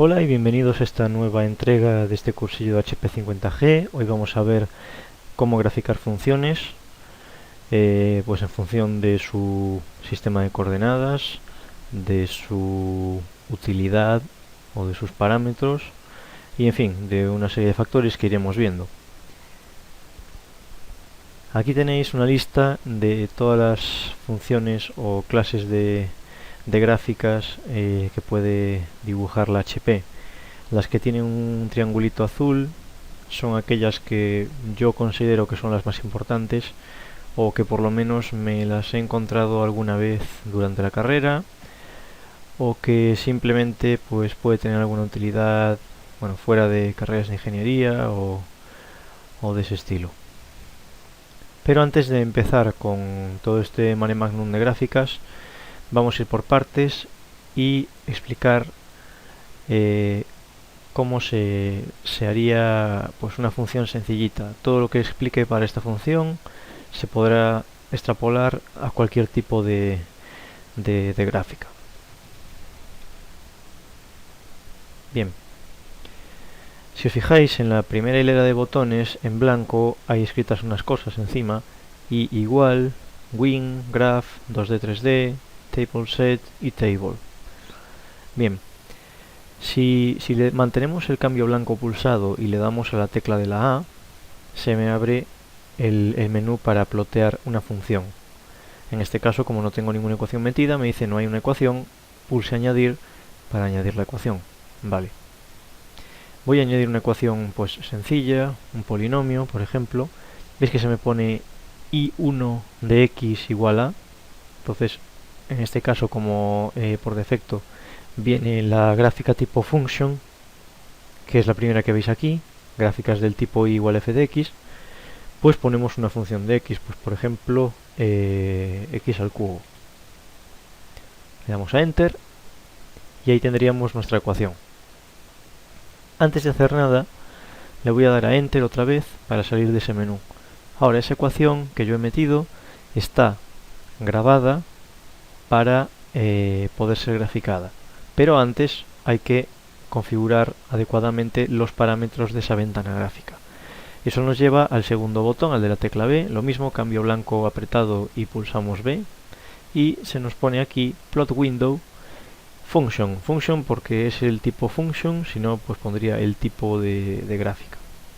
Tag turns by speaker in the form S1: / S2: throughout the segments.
S1: Hola y bienvenidos a esta nueva entrega de este cursillo de HP50G. Hoy vamos a ver cómo graficar funciones pues en función de su sistema de coordenadas, de su utilidad o de sus parámetros y en fin, de una serie de factores que iremos viendo. Aquí tenéis una lista de todas las funciones o clases de gráficas que puede dibujar la HP. Las que tienen un triangulito azul son aquellas que yo considero que son las más importantes o que por lo menos me las he encontrado alguna vez durante la carrera o que simplemente pues puede tener alguna utilidad fuera de carreras de ingeniería o de ese estilo. Pero antes de empezar con todo este mare magnum de gráficas, vamos a ir por partes y explicar cómo se haría pues una función sencillita. Todo lo que explique para esta función se podrá extrapolar a cualquier tipo de gráfica. Bien, si os fijáis en la primera hilera de botones en blanco hay escritas unas cosas encima: y igual, win, graph, 2D, 3D, table set y table. Bien, si le mantenemos el cambio blanco pulsado y le damos a la tecla de la A, se me abre el menú para plotear una función. En este caso, como no tengo ninguna ecuación metida, me dice no hay una ecuación, pulse añadir para añadir la ecuación. Vale. Voy a añadir una ecuación pues sencilla, un polinomio, por ejemplo. Veis que se me pone i1 de x igual a. Entonces, en este caso, como por defecto viene la gráfica tipo function, que es la primera que veis aquí, gráficas del tipo i igual f de x, pues ponemos una función de x, pues por ejemplo x al cubo. Le damos a enter y ahí tendríamos nuestra ecuación. Antes de hacer nada, le voy a dar a enter otra vez para salir de ese menú. Ahora esa ecuación que yo he metido está grabada para poder ser graficada, pero antes hay que configurar adecuadamente los parámetros de esa ventana gráfica. Eso nos lleva al segundo botón, al de la tecla B, lo mismo, cambio blanco apretado y pulsamos B, y se nos pone aquí plot window function porque es el tipo function, si no pues pondría el tipo de gráfica.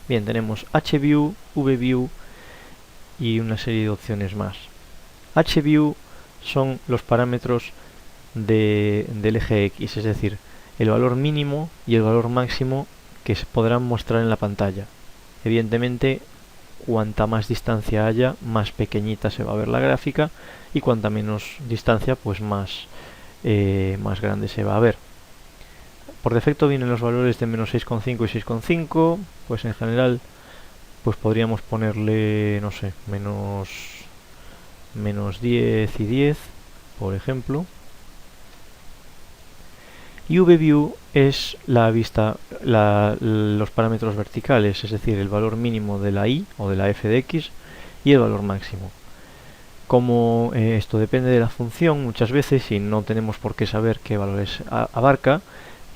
S1: Bien, tenemos hview, vview y una serie de opciones más. hview son los parámetros del eje X, es decir, el valor mínimo y el valor máximo que se podrán mostrar en la pantalla. Evidentemente, cuanta más distancia haya, más pequeñita se va a ver la gráfica, y cuanta menos distancia, pues más grande se va a ver. Por defecto vienen los valores de menos 6,5 y 6,5, pues en general pues podríamos ponerle, no sé, menos 10 y 10, por ejemplo. Y vview es la vista, los parámetros verticales, es decir, el valor mínimo de la y o de la f de x y el valor máximo. Como esto depende de la función muchas veces y no tenemos por qué saber qué valores abarca,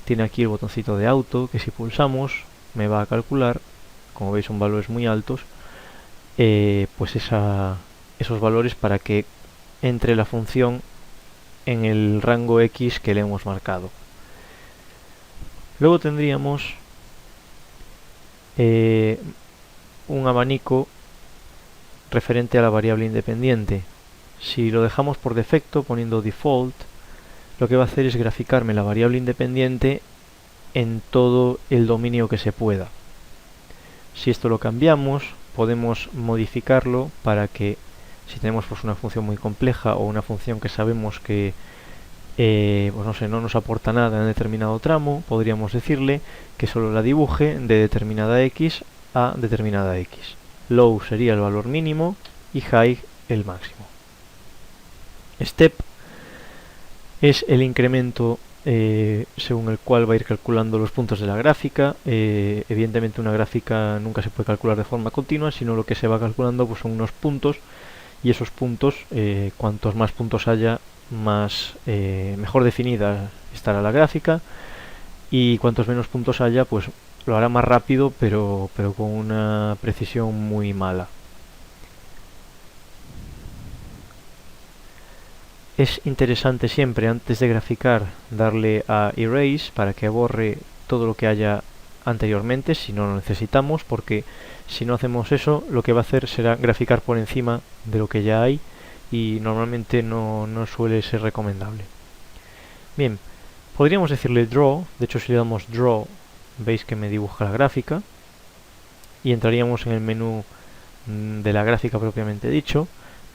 S1: tiene aquí el botoncito de auto que si pulsamos me va a calcular, como veis son valores muy altos, pues esos valores para que entre la función en el rango x que le hemos marcado. Luego tendríamos un abanico referente a la variable independiente. Si lo dejamos por defecto poniendo default, lo que va a hacer es graficarme la variable independiente en todo el dominio que se pueda. Si esto lo cambiamos, podemos modificarlo para que, si tenemos pues una función muy compleja o una función que sabemos que pues no sé, no nos aporta nada en determinado tramo, podríamos decirle que solo la dibuje de determinada x a determinada x. Low sería el valor mínimo y high el máximo. Step es el incremento según el cual va a ir calculando los puntos de la gráfica. Evidentemente una gráfica nunca se puede calcular de forma continua, sino lo que se va calculando pues son unos puntos, y esos puntos, cuantos más puntos haya, mejor definida estará la gráfica, y cuantos menos puntos haya, pues lo hará más rápido, pero con una precisión muy mala. Es interesante siempre, antes de graficar, darle a Erase para que borre todo lo que haya anteriormente, si no lo necesitamos, porque si no hacemos eso, lo que va a hacer será graficar por encima de lo que ya hay, y normalmente no suele ser recomendable. Bien, podríamos decirle Draw. De hecho, si le damos Draw, veis que me dibuja la gráfica, y entraríamos en el menú de la gráfica propiamente dicho,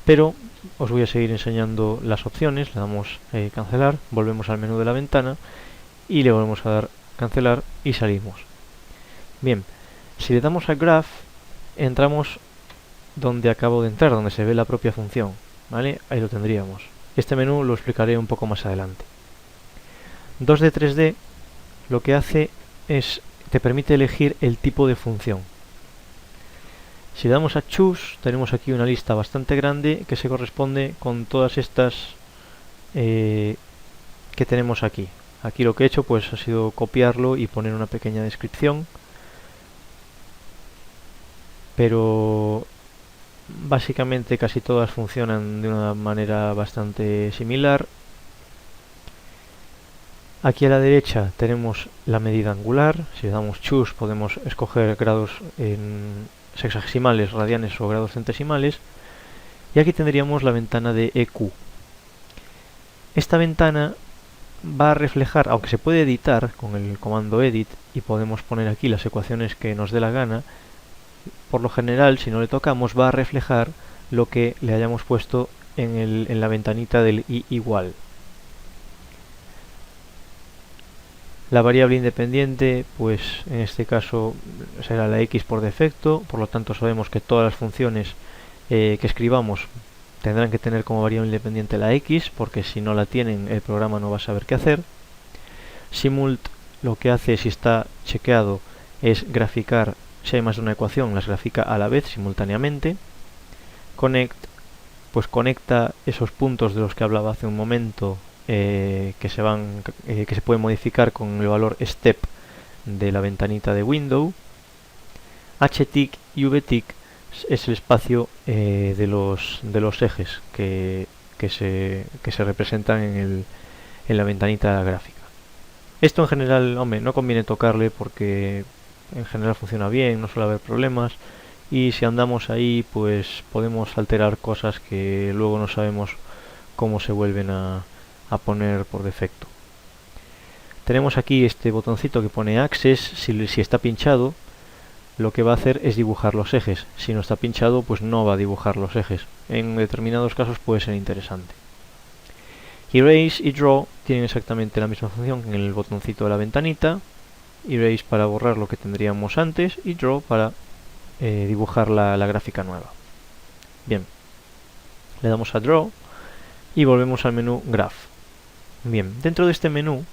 S1: pero os voy a seguir enseñando las opciones. Le damos cancelar, volvemos al menú de la ventana y le volvemos a dar cancelar y salimos. Bien, si le damos a Graph, entramos donde acabo de entrar, donde se ve la propia función, ¿vale? Ahí lo tendríamos. Este menú lo explicaré un poco más adelante. 2D 3D lo que hace es, te permite elegir el tipo de función. Si le damos a Choose, tenemos aquí una lista bastante grande que se corresponde con todas estas que tenemos aquí. Aquí lo que he hecho pues ha sido copiarlo y poner una pequeña descripción, pero básicamente casi todas funcionan de una manera bastante similar. Aquí a la derecha tenemos la medida angular. Si le damos Choose podemos escoger grados en sexagesimales, radianes o grados centesimales. Y aquí tendríamos la ventana de EQ. Esta ventana va a reflejar, aunque se puede editar con el comando edit y podemos poner aquí las ecuaciones que nos dé la gana, por lo general si no le tocamos va a reflejar lo que le hayamos puesto en la ventanita del i igual. La variable independiente, pues en este caso será la x por defecto, por lo tanto sabemos que todas las funciones que escribamos tendrán que tener como variable independiente la x, porque si no la tienen el programa no va a saber qué hacer. Simult lo que hace, si está chequeado, es graficar, si hay más de una ecuación, las grafica a la vez, simultáneamente. Connect, pues conecta esos puntos de los que hablaba hace un momento, que se pueden modificar con el valor step de la ventanita de window. Htick y vtick es el espacio de los ejes que se representan en la ventanita gráfica. Esto en general, hombre, no conviene tocarle porque en general funciona bien, no suele haber problemas, y si andamos ahí pues podemos alterar cosas que luego no sabemos cómo se vuelven a poner por defecto. Tenemos aquí este botoncito que pone Access. Si está pinchado, lo que va a hacer es dibujar los ejes. Si no está pinchado, pues no va a dibujar los ejes. En determinados casos puede ser interesante. Erase y Draw tienen exactamente la misma función que en el botoncito de la ventanita. Erase para borrar lo que tendríamos antes y Draw para dibujar la gráfica nueva. Bien, le damos a Draw y volvemos al menú Graph. Bien, dentro de este menú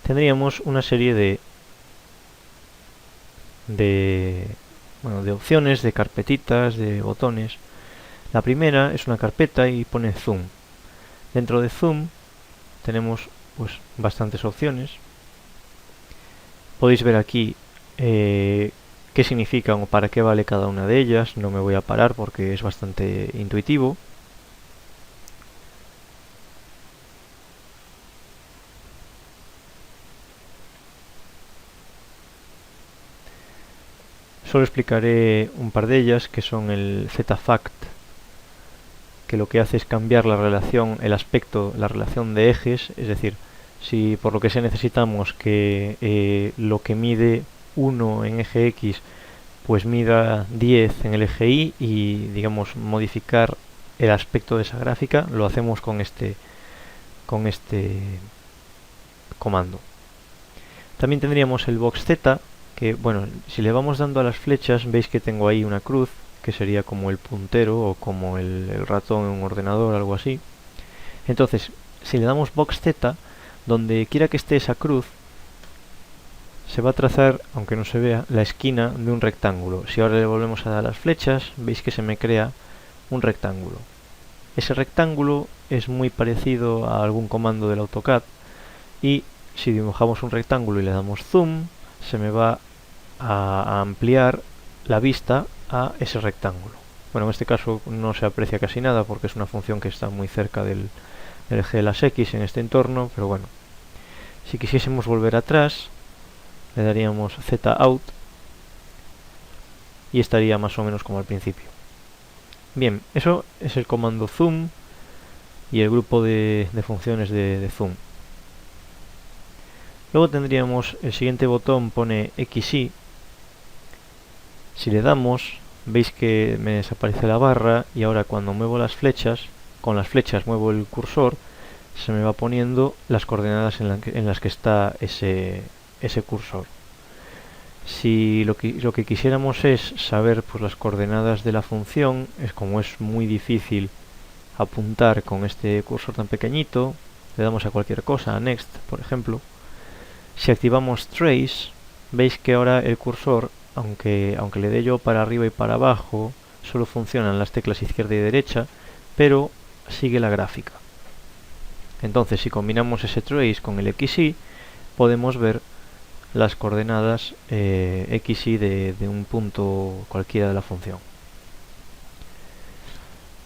S1: tendríamos una serie de opciones, de carpetitas, de botones. La primera es una carpeta y pone Zoom. Dentro de Zoom tenemos pues bastantes opciones. Podéis ver aquí qué significan o para qué vale cada una de ellas. No me voy a parar porque es bastante intuitivo. Solo explicaré un par de ellas, que son el ZFact, que lo que hace es cambiar la relación, el aspecto, la relación de ejes, es decir, si por lo que sea necesitamos que lo que mide 1 en eje X pues mida 10 en el eje Y y digamos modificar el aspecto de esa gráfica, lo hacemos con este comando. También tendríamos el box Z, que bueno, si le vamos dando a las flechas veis que tengo ahí una cruz, que sería como el puntero o como el ratón en un ordenador, algo así. Entonces, si le damos box Z, donde quiera que esté esa cruz, se va a trazar, aunque no se vea, la esquina de un rectángulo. Si ahora le volvemos a dar las flechas, veis que se me crea un rectángulo. Ese rectángulo es muy parecido a algún comando del AutoCAD y si dibujamos un rectángulo y le damos zoom, se me va a ampliar la vista a ese rectángulo. Bueno, en este caso no se aprecia casi nada porque es una función que está muy cerca del eje de las X en este entorno, pero bueno. Si quisiésemos volver atrás, le daríamos Z out y estaría más o menos como al principio. Bien, eso es el comando zoom y el grupo de funciones de zoom. Luego tendríamos el siguiente botón, pone XY. Si le damos, veis que me desaparece la barra y ahora cuando muevo las flechas, con las flechas muevo el cursor, se me va poniendo las coordenadas en las que está ese cursor. Si lo que quisiéramos es saber pues, las coordenadas de la función, como es muy difícil apuntar con este cursor tan pequeñito, le damos a cualquier cosa, a Next, por ejemplo. Si activamos Trace, veis que ahora el cursor, aunque le dé yo para arriba y para abajo, solo funcionan las teclas izquierda y derecha, pero sigue la gráfica. Entonces, si combinamos ese Trace con el XY, podemos ver las coordenadas XY de un punto cualquiera de la función.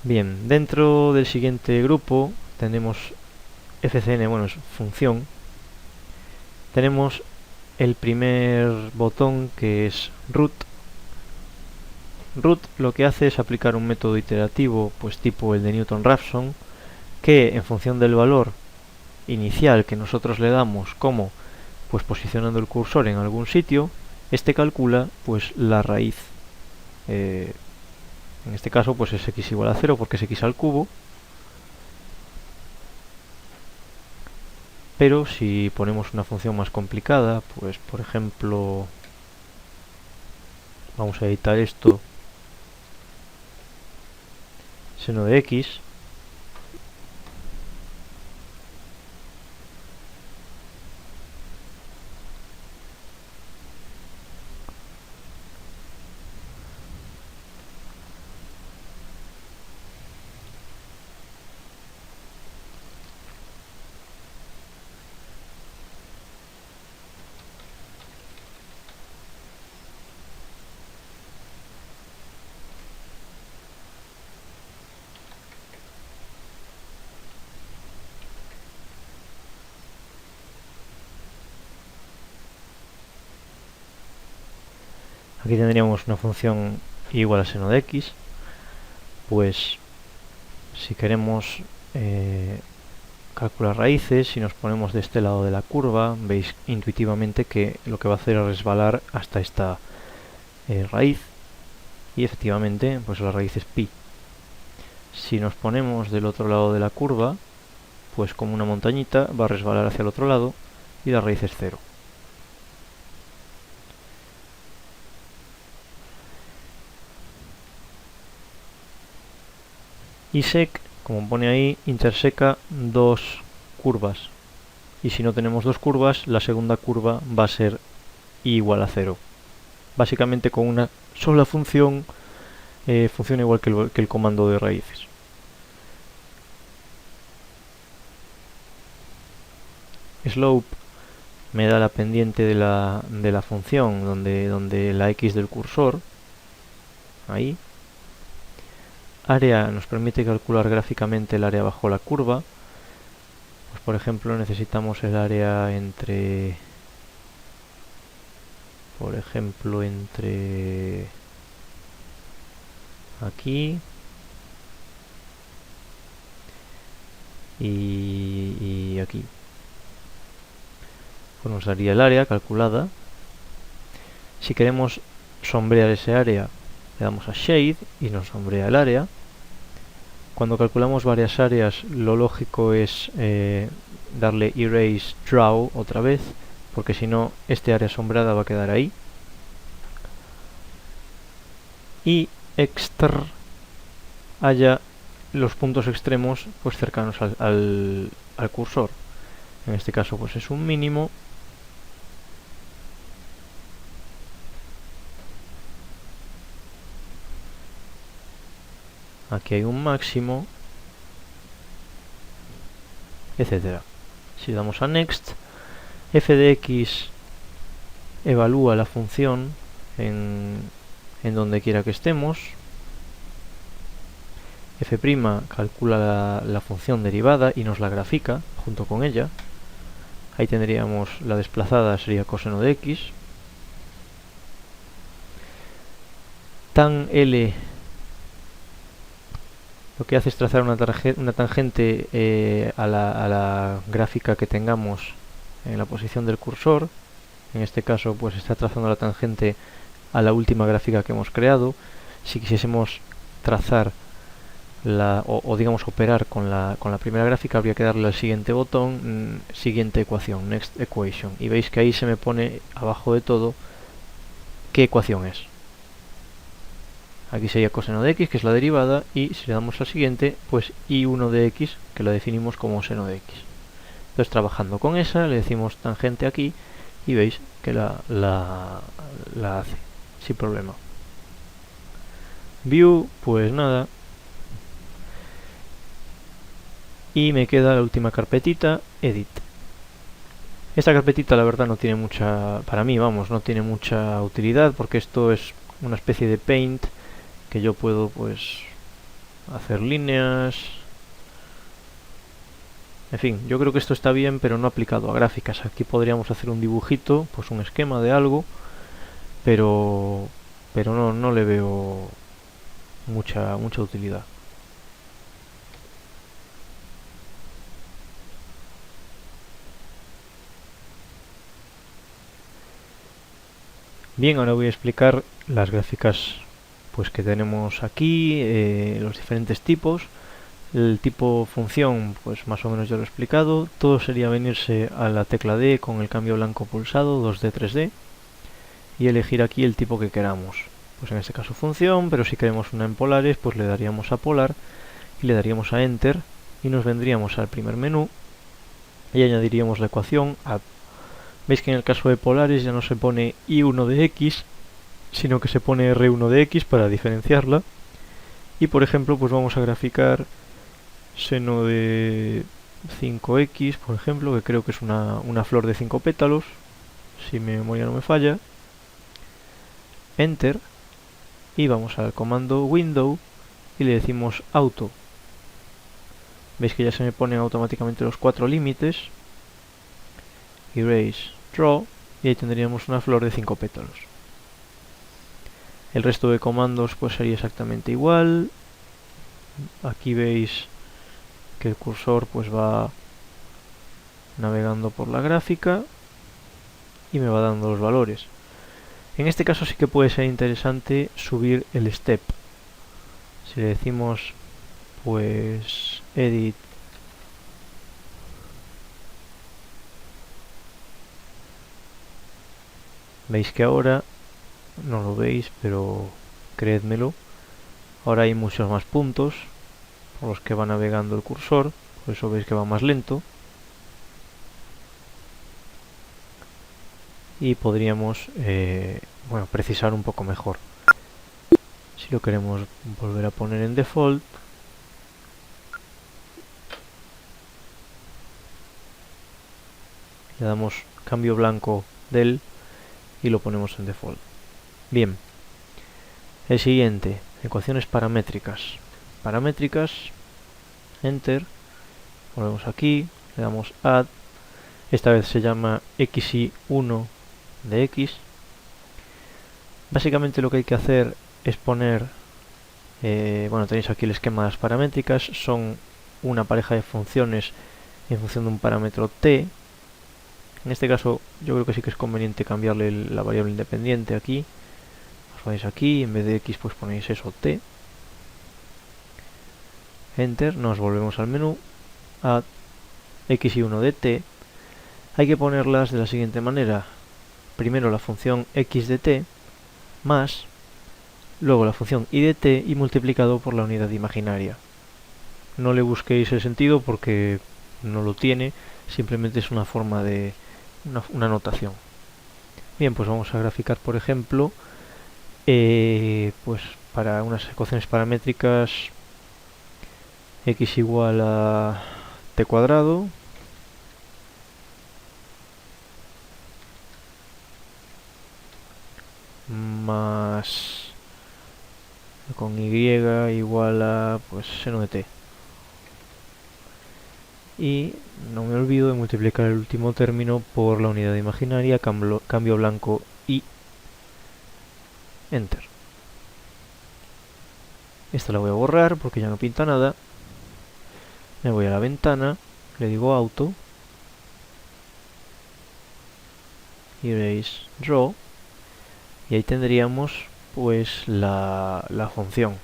S1: Bien, dentro del siguiente grupo tenemos FCN, bueno, es función. Tenemos el primer botón que es root. Root lo que hace es aplicar un método iterativo, pues tipo el de Newton-Raphson, que en función del valor inicial que nosotros le damos, como pues posicionando el cursor en algún sitio, este calcula pues la raíz. En este caso pues es x igual a 0 porque es x al cubo. Pero si ponemos una función más complicada, pues por ejemplo, vamos a editar esto, seno de x, aquí tendríamos una función igual a seno de x, pues si queremos calcular raíces, si nos ponemos de este lado de la curva, veis intuitivamente que lo que va a hacer es resbalar hasta esta raíz, y efectivamente pues la raíz es pi. Si nos ponemos del otro lado de la curva, pues como una montañita va a resbalar hacia el otro lado y la raíz es 0. Y sec, como pone ahí, interseca dos curvas. Y si no tenemos dos curvas, la segunda curva va a ser i igual a 0. Básicamente con una sola función funciona igual que el comando de raíces. Slope me da la pendiente de la función donde la x del cursor, ahí. Área nos permite calcular gráficamente el área bajo la curva. Pues por ejemplo necesitamos el área entre, por ejemplo, entre aquí y aquí. Pues nos daría el área calculada. Si queremos sombrear ese área, le damos a Shade y nos sombrea el área. Cuando calculamos varias áreas, lo lógico es darle Erase Draw otra vez, porque si no, este área sombreada va a quedar ahí. Y Extr haya los puntos extremos pues cercanos al cursor. En este caso pues es un mínimo. Aquí hay un máximo etcétera. Si damos a Next, f de x evalúa la función en donde quiera que estemos. F' calcula la función derivada y nos la grafica junto con ella. Ahí tendríamos la desplazada, sería coseno de x. Tan L lo que hace es trazar una tangente a la gráfica que tengamos en la posición del cursor. En este caso pues está trazando la tangente a la última gráfica que hemos creado. Si quisiésemos trazar o digamos operar con la primera gráfica, habría que darle al siguiente botón, siguiente ecuación, next equation, y veis que ahí se me pone abajo de todo qué ecuación es. Aquí sería coseno de x, que es la derivada, y si le damos al siguiente, pues i1 de x, que la definimos como seno de x. Entonces, trabajando con esa, le decimos tangente aquí y veis que la hace sin problema. View, pues nada. Y me queda la última carpetita, edit. Esta carpetita la verdad no tiene mucha, para mí vamos, no tiene mucha utilidad, porque esto es una especie de paint que yo puedo pues hacer líneas. En fin, yo creo que esto está bien, pero no aplicado a gráficas. Aquí podríamos hacer un dibujito, pues un esquema de algo, pero no le veo mucha utilidad. Bien, ahora voy a explicar las gráficas pues que tenemos aquí, los diferentes tipos. El tipo función, pues más o menos ya lo he explicado. Todo sería venirse a la tecla D con el cambio blanco pulsado, 2D, 3D, y elegir aquí el tipo que queramos. Pues en este caso función, pero si queremos una en polares, pues le daríamos a polar y le daríamos a enter y nos vendríamos al primer menú y añadiríamos la ecuación a. Veis que en el caso de polares ya no se pone i1 de x, sino que se pone r1 de x para diferenciarla. Y por ejemplo, pues vamos a graficar seno de 5x, por ejemplo, que creo que es una flor de 5 pétalos, si mi memoria no me falla. Enter. Y vamos al comando window y le decimos auto. Veis que ya se me ponen automáticamente los 4 límites. Erase, draw, y ahí tendríamos una flor de 5 pétalos. El resto de comandos pues sería exactamente igual. Aquí veis que el cursor pues va navegando por la gráfica y me va dando los valores. En este caso sí que puede ser interesante subir el step. Si le decimos pues edit, veis que ahora, no lo veis, pero creédmelo, ahora hay muchos más puntos por los que va navegando el cursor, por eso veis que va más lento. Y podríamos precisar un poco mejor. Si lo queremos volver a poner en default, le damos cambio blanco del y lo ponemos en default. Bien, el siguiente, ecuaciones paramétricas. Paramétricas, enter, volvemos aquí, le damos add, esta vez se llama xi1 de x. Básicamente lo que hay que hacer es poner, tenéis aquí el esquema de las paramétricas, son una pareja de funciones en función de un parámetro t. En este caso yo creo que sí que es conveniente cambiarle la variable independiente aquí. Os vais aquí, en vez de x pues ponéis eso, t. Enter, nos volvemos al menú, add xi1 de t. Hay que ponerlas de la siguiente manera. Primero la función x de t más, luego la función y de t y multiplicado por la unidad imaginaria. No le busquéis el sentido porque no lo tiene, simplemente es una forma de una notación. Bien, pues vamos a graficar, por ejemplo, pues para unas ecuaciones paramétricas x igual a t cuadrado, más con y igual a pues seno de t. Y no me olvido de multiplicar el último término por la unidad imaginaria, cambio blanco y enter. Esta la voy a borrar porque ya no pinta nada. Me voy a la ventana, le digo auto, erase draw, y ahí tendríamos pues la función.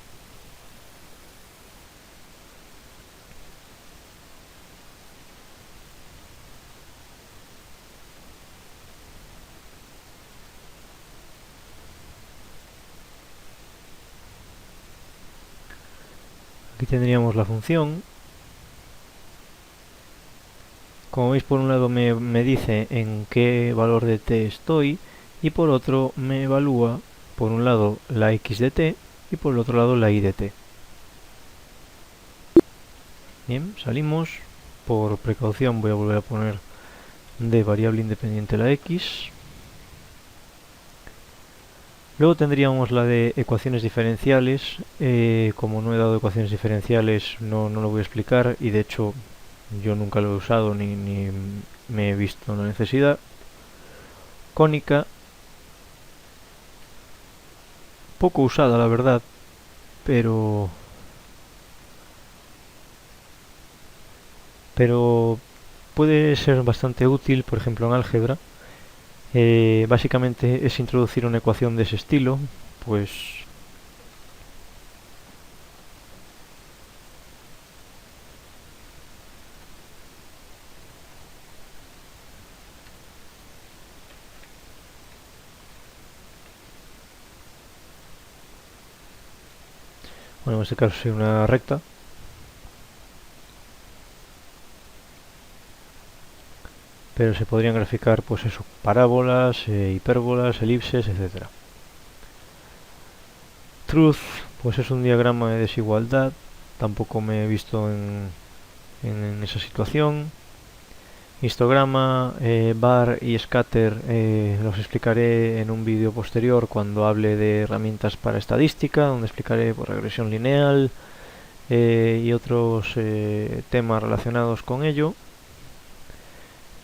S1: Aquí tendríamos la función. Como veis, por un lado me dice en qué valor de t estoy, y por otro me evalúa por un lado la x de t y por el otro lado la y de t. Bien, salimos. Por precaución voy a volver a poner de variable independiente la x. Luego tendríamos la de ecuaciones diferenciales. Como no he dado ecuaciones diferenciales, no lo voy a explicar, y de hecho yo nunca lo he usado ni me he visto en la necesidad. Cónica, poco usada la verdad, pero puede ser bastante útil, por ejemplo en álgebra. Básicamente es introducir una ecuación de ese estilo, pues bueno, en este caso sería una recta. Pero se podrían graficar, pues eso, parábolas, hipérbolas, elipses, etcétera. Truth, pues es un diagrama de desigualdad. Tampoco me he visto en esa situación. Histograma, bar y scatter los explicaré en un vídeo posterior cuando hable de herramientas para estadística, donde explicaré por regresión lineal y otros temas relacionados con ello.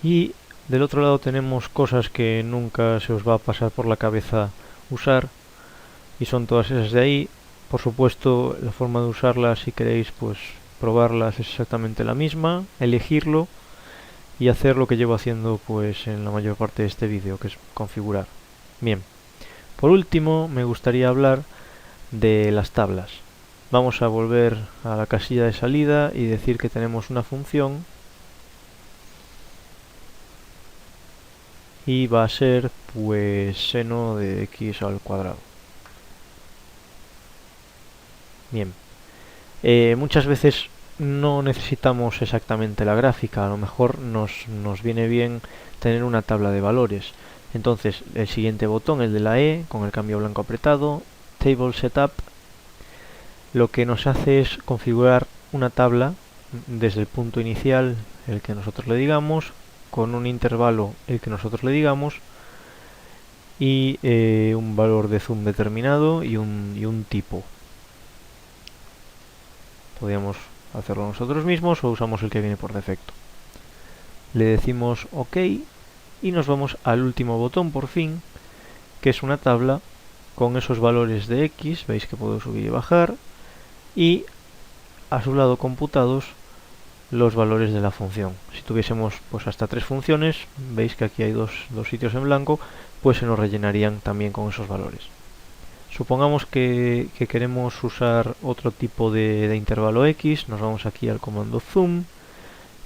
S1: Y del otro lado tenemos cosas que nunca se os va a pasar por la cabeza usar, y son todas esas de ahí. Por supuesto, la forma de usarlas, si queréis pues probarlas, es exactamente la misma: elegirlo y hacer lo que llevo haciendo pues en la mayor parte de este vídeo, que es configurar. Bien, por último me gustaría hablar de las tablas. Vamos a volver a la casilla de salida y decir que tenemos una función y va a ser pues seno de x al cuadrado. Bien, muchas veces no necesitamos exactamente la gráfica, a lo mejor nos viene bien tener una tabla de valores. Entonces el siguiente botón, el de la E, con el cambio blanco apretado, Table Setup, lo que nos hace es configurar una tabla desde el punto inicial, el que nosotros le digamos, con un intervalo, el que nosotros le digamos, y un valor de zoom determinado y un tipo. Podríamos hacerlo nosotros mismos o usamos el que viene por defecto. Le decimos OK y nos vamos al último botón por fin, que es una tabla con esos valores de X. Veis que puedo subir y bajar, y a su lado computados los valores de la función. Si tuviésemos pues hasta 3 funciones, veis que aquí hay dos sitios en blanco, pues se nos rellenarían también con esos valores. Supongamos que queremos usar otro tipo de intervalo X. Nos vamos aquí al comando zoom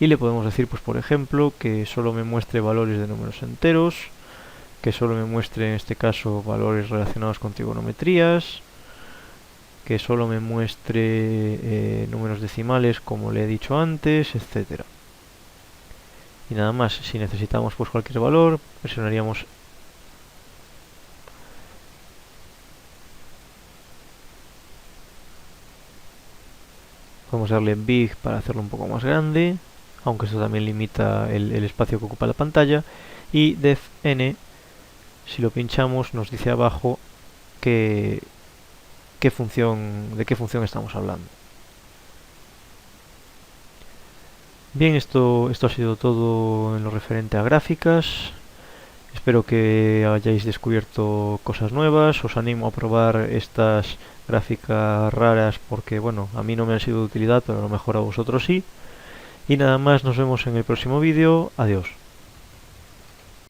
S1: y le podemos decir, pues por ejemplo, que solo me muestre valores de números enteros, que solo me muestre en este caso valores relacionados con trigonometrías, que solo me muestre números decimales como le he dicho antes, etcétera. Y nada más. Si necesitamos pues cualquier valor, presionaríamos podemos darle Big para hacerlo un poco más grande, aunque esto también limita el espacio que ocupa la pantalla, y Def N Si lo pinchamos nos dice abajo de qué función estamos hablando. Bien, esto ha sido todo en lo referente a gráficas. Espero que hayáis descubierto cosas nuevas. Os animo a probar estas gráficas raras porque, bueno, a mí no me han sido de utilidad, pero a lo mejor a vosotros sí. Y nada más, nos vemos en el próximo vídeo. Adiós.